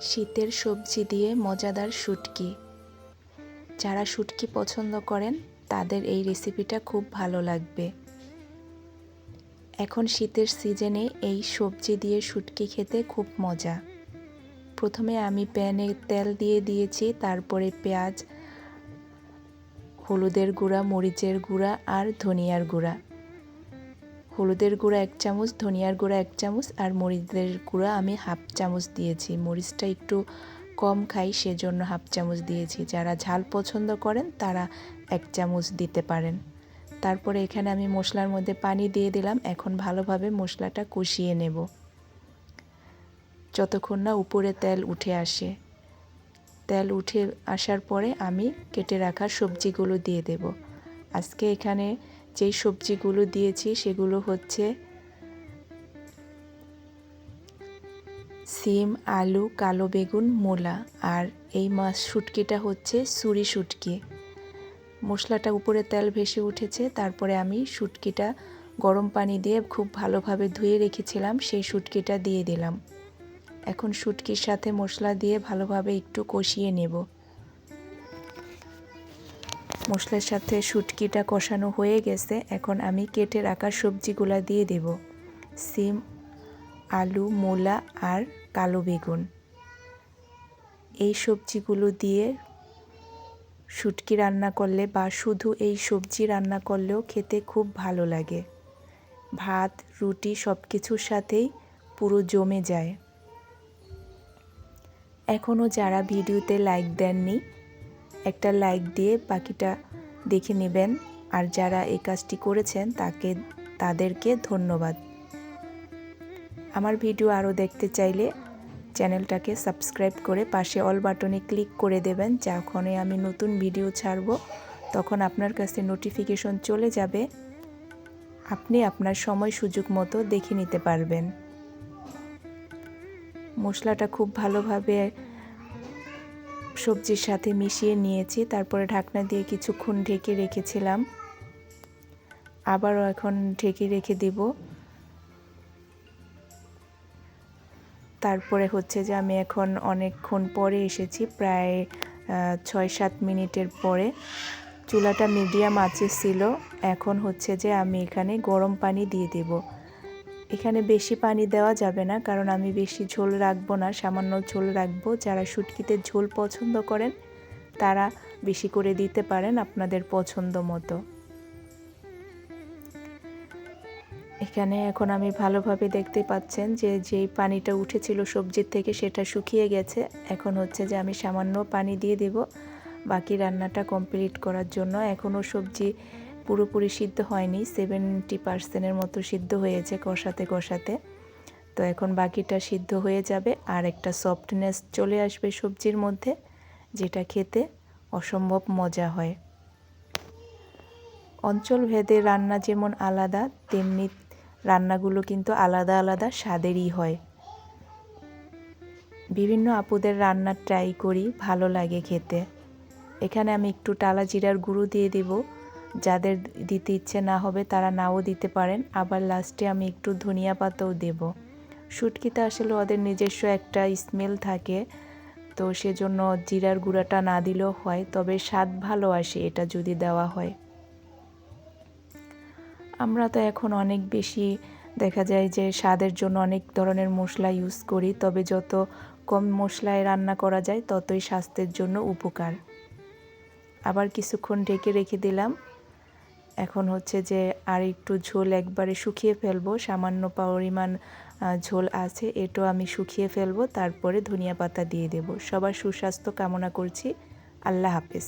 শীতের সবজি দিয়ে মজাদার শুটকি। যারা শুটকি পছন্দ করেন তাদের এই রেসিপিটা খুব ভালো লাগবে। এখন শীতের সিজনে এই সবজি দিয়ে শুটকি খেতে খুব মজা। প্রথমে আমি প্যানে তেল দিয়ে দিয়েছি, তারপরে পেঁয়াজ, হলুদের গুঁড়া, মরিচের গুঁড়া আর ধনিয়ার গুঁড়া। হলুদের গুঁড়া 1 চামচ, ধনিয়ার গুঁড়া 1 চামচ আর মরিচের গুঁড়া আমি 1/2 চামচ দিয়েছি। মরিচটা একটু কম খাই সেজন্য 1/2 চামচ দিয়েছি। যারা ঝাল পছন্দ করেন তারা 1 চামচ দিতে পারেন। তারপরে এখানে আমি মশলার মধ্যে পানি দিয়ে দিলাম। এখন ভালোভাবে মশলাটা কষিয়ে নেব যতক্ষণ না উপরে তেল উঠে আসে। তেল উঠে আসার পরে আমি কেটে রাখা সবজিগুলো দিয়ে দেব। আজকে এখানে যেই সবজিগুলো দিয়েছি সেগুলো হচ্ছে সিম, আলু, কালো বেগুন, মূলা আর এই মাছ শুটকিটা হচ্ছে সুরি শুটকি। মশলাটা উপরে তেল ভেসে উঠেছে, তারপরে আমি শুটকিটা গরম পানি দিয়ে খুব ভালোভাবে ধুয়ে রেখেছিলাম সেই শুটকিটা দিয়ে দিলাম। এখন শুটকির সাথে মশলা দিয়ে ভালোভাবে একটু কষিয়ে নেব। মশলার সাথে শুটকিটা কষানো হয়ে গেছে। এখন আমি কেটে রাখা সবজিগুলা দিয়ে দেব। সিম, আলু, মূলা আর কালো বেগুন। এই সবজিগুলো দিয়ে শুটকি রান্না করলে বা শুধু এই সবজি রান্না করলেও খেতে খুব ভালো লাগে। ভাত, রুটি সব কিছুর সাথেই পুরো জমে যায়। এখনও যারা ভিডিওতে লাইক দেননি একটা লাইক দিয়ে বাকিটা দেখে নেবেন, আর যারা এই কাজটি করেছেন তাদেরকে ধন্যবাদ। আমার ভিডিও আরও দেখতে চাইলে চ্যানেলটাকে সাবস্ক্রাইব করে পাশে অল বাটনে ক্লিক করে দেবেন। যখনই আমি নতুন ভিডিও ছাড়ব তখন আপনার কাছে নোটিফিকেশন চলে যাবে, আপনি আপনার সময় সুযোগ মতো দেখে নিতে পারবেন। মশলাটা খুব ভালোভাবে সবজির সাথে মিশিয়ে নিয়েছি, তারপরে ঢাকনা দিয়ে কিছুক্ষণ ঢেকে রেখেছিলাম। আবারও এখন ঢেকে রেখে দেব। তারপরে হচ্ছে যে আমি এখন অনেকক্ষণ পরে এসেছি, প্রায় 6-7 মিনিটের পরে। চুলাটা মিডিয়াম আঁচে ছিল। এখন হচ্ছে যে আমি এখানে গরম পানি দিয়ে দেব। এখানে বেশি পানি দেওয়া যাবে না, কারণ আমি বেশি ঝোল রাখবো না, সামান্য ঝোল রাখবো। যারা শুটকিতে ঝোল পছন্দ করেন তারা বেশি করে দিতে পারেন আপনাদের পছন্দ মতো। এখানে এখন আমি ভালোভাবে দেখতে পাচ্ছেন যে যেই পানিটা উঠেছিল সবজির থেকে সেটা শুকিয়ে গেছে। এখন হচ্ছে যে আমি সামান্য পানি দিয়ে দেব বাকি রান্নাটা কমপ্লিট করার জন্য। এখনও সবজি পুরোপুরি সিদ্ধ হয়নি, 70% মতো সিদ্ধ হয়েছে কষাতে কষাতে। তো এখন বাকিটা সিদ্ধ হয়ে যাবে আর একটা সফটনেস চলে আসবে সবজির মধ্যে, যেটা খেতে অসম্ভব মজা হয়। অঞ্চলভেদে রান্না যেমন আলাদা, তেমনি রান্নাগুলো কিন্তু আলাদা আলাদা স্বাদেরই হয়। বিভিন্ন আপুদের রান্না ট্রাই করি, ভালো লাগে খেতে। এখানে আমি একটু টালা জিরার গুঁড়ো দিয়ে দেব। যাদের দিতে ইচ্ছে না হবে তারা নাও দিতে পারেন। আবার লাস্টে আমি একটু ধনিয়া পাতাও দেব। শুটকিতে আসলে ওদের নিজস্ব একটা স্মেল থাকে, তো সেজন্য জিরার গুঁড়াটা না দিলেও হয়, তবে স্বাদ ভালো আসে এটা যদি দেওয়া হয়। আমরা তো এখন অনেক বেশি দেখা যায় যে স্বাদের জন্য অনেক ধরনের মশলা ইউজ করি, তবে যত কম মশলায় রান্না করা যায় ততই স্বাস্থ্যের জন্য উপকার। আবার কিছুক্ষণ ঢেকে রেখে দিলাম। এখন হচ্ছে যে আর একটু ঝোল একবারে শুকিয়ে ফেলবো, সামান্য পরিমাণ ঝোল আছে, এটাও আমি শুকিয়ে ফেলবো, তারপরে ধনিয়া পাতা দিয়ে দেব। সবার সুস্বাস্থ্য কামনা করছি। আল্লাহ হাফেজ।